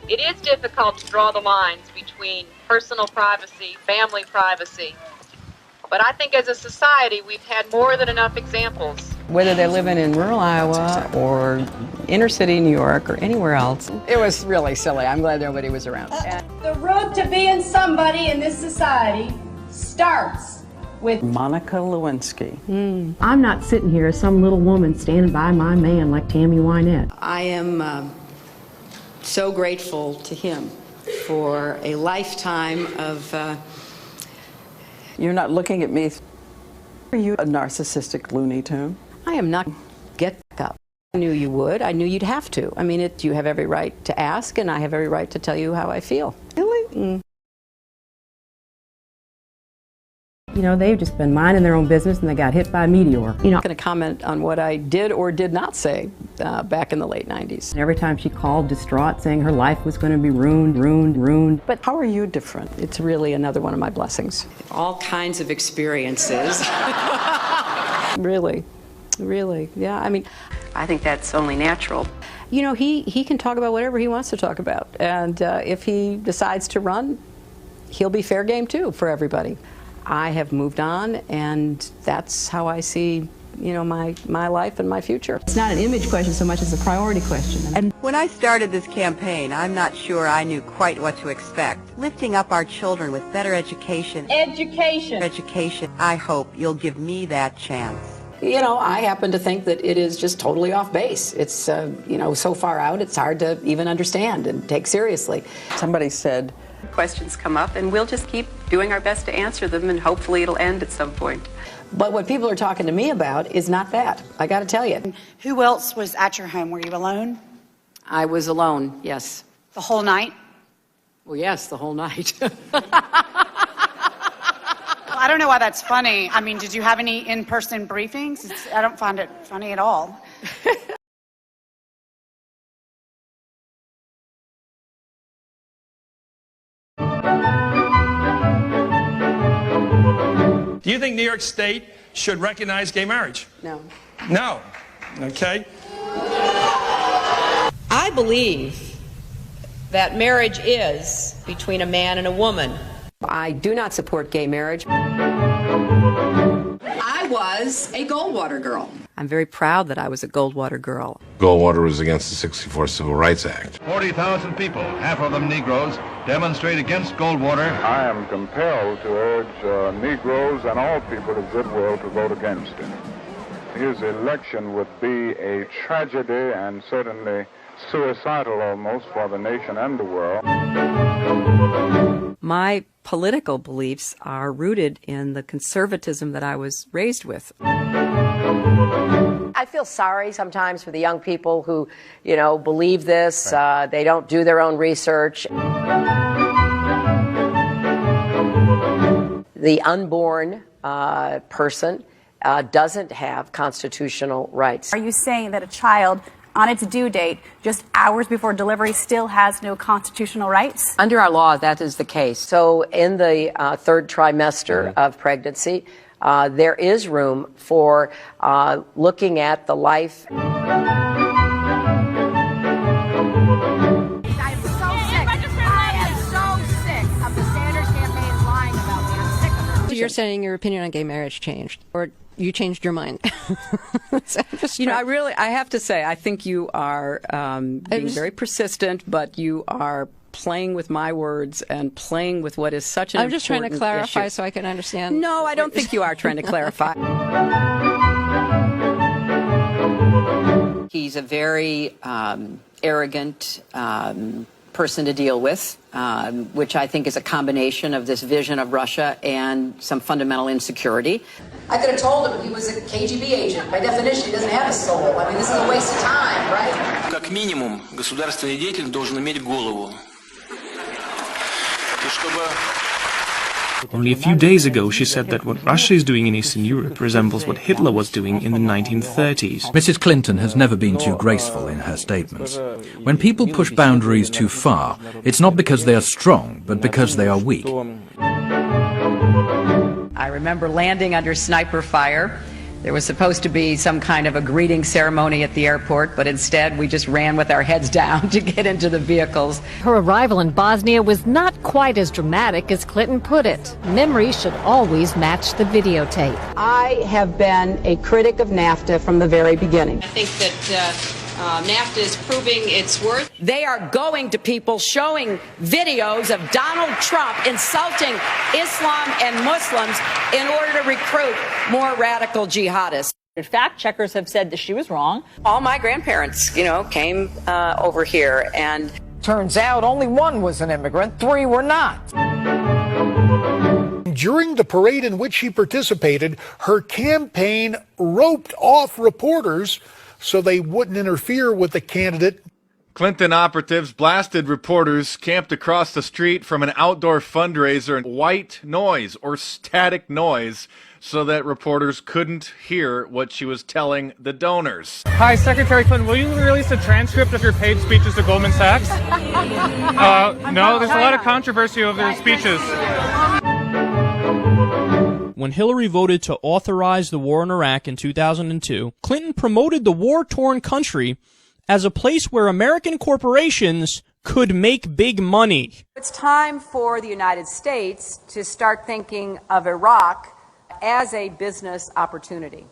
It is difficult to draw the lines between personal privacy, family privacy, but I think as a society we've had more than enough examples. Whether they're living in rural Iowa or inner city New York or anywhere else. It was really silly. I'm glad nobody was around. The road to being somebody in this society starts with Monica Lewinsky. I'm not sitting here as some little woman standing by my man like Tammy Wynette. I am so grateful to him for a lifetime of... You're not looking at me. Are you a narcissistic Looney Tune? I am not. Get up. I knew you would. I knew you'd have to. I mean, you have every right to ask, and I have every right to tell you how I feel. Really? You know, they've just been minding their own business and they got hit by a meteor. You're not going to comment on what I did or did not say back in the late 90s. And every time she called distraught saying her life was going to be ruined. But how are you different? It's really another one of my blessings. All kinds of experiences. Really, yeah. I mean, I think that's only natural. You know, he can talk about whatever he wants to talk about. And if he decides to run, he'll be fair game too for everybody. I have moved on, and that's how I see, you know, my life and my future. It's not an image question so much as a priority question. And when I started this campaign, I'm not sure I knew quite what to expect. Lifting up our children with better education. Education. I hope you'll give me that chance. You know, I happen to think that it is just totally off base. It's, you know, so far out, it's hard to even understand and take seriously. Somebody said, questions come up, and we'll just keep doing our best to answer them, and hopefully it'll end at some point. But what people are talking to me about is not that. I got to tell you. Who else was at your home? Were you alone? I was alone, yes. The whole night? Well, yes, the whole night. I don't know why that's funny. I mean, did you have any in-person briefings? I don't find it funny at all. Do you think New York State should recognize gay marriage? No. No. Okay. I believe that marriage is between a man and a woman. I do not support gay marriage. I was a Goldwater girl. I'm very proud that I was a Goldwater girl. Goldwater was against the '64 Civil Rights Act. 40,000 people, half of them Negroes, demonstrate against Goldwater. I am compelled to urge Negroes and all people of goodwill to vote against him. His election would be a tragedy and certainly suicidal almost for the nation and the world. My political beliefs are rooted in the conservatism that I was raised with. I feel sorry sometimes for the young people who, you know, believe this. Right. They don't do their own research. The unborn person doesn't have constitutional rights. Are you saying that a child on its due date, just hours before delivery, still has no constitutional rights? Under our law, that is the case. So in the third trimester of pregnancy, there is room for looking at the life. I am so sick of the Sanders campaign lying about me. I'm sick of it. So you're saying your opinion on gay marriage changed, or you changed your mind? You know, I have to say, I think you are being very persistent, but you are playing with my words and playing with what is such an important issue. I'm just trying to clarify so I can understand. No, I don't think you are trying to clarify. He's a very arrogant person to deal with, which I think is a combination of this vision of Russia and some fundamental insecurity. I could have told him he was a KGB agent. By definition, he doesn't have a soul. I mean, this is a waste of time, right? Как минимум, государственный деятель должен иметь голову. Only a few days ago, she said that what Russia is doing in Eastern Europe resembles what Hitler was doing in the 1930s. Mrs. Clinton has never been too graceful in her statements. When people push boundaries too far, it's not because they are strong, but because they are weak. I remember landing under sniper fire There was supposed to be some kind of a greeting ceremony at the airport, but instead we just ran with our heads down to get into the vehicles. Her arrival in Bosnia was not quite as dramatic as Clinton put it. Memories should always match the videotape. I have been a critic of NAFTA from the very beginning. I think that NAFTA is proving its worth. They are going to people showing videos of Donald Trump insulting Islam and Muslims in order to recruit more radical jihadists. Fact checkers have said that she was wrong. All my grandparents, came over here, and turns out only one was an immigrant, 3 were not. During the parade in which she participated, her campaign roped off reporters so they wouldn't interfere with the candidate. Clinton operatives blasted reporters camped across the street from an outdoor fundraiser in white noise or static noise so that reporters couldn't hear what she was telling the donors. Hi, Secretary Clinton, will you release a transcript of your paid speeches to Goldman Sachs? No, there's a lot of controversy over their speeches. When Hillary voted to authorize the war in Iraq in 2002, Clinton promoted the war-torn country as a place where American corporations could make big money. It's time for the United States to start thinking of Iraq as a business opportunity.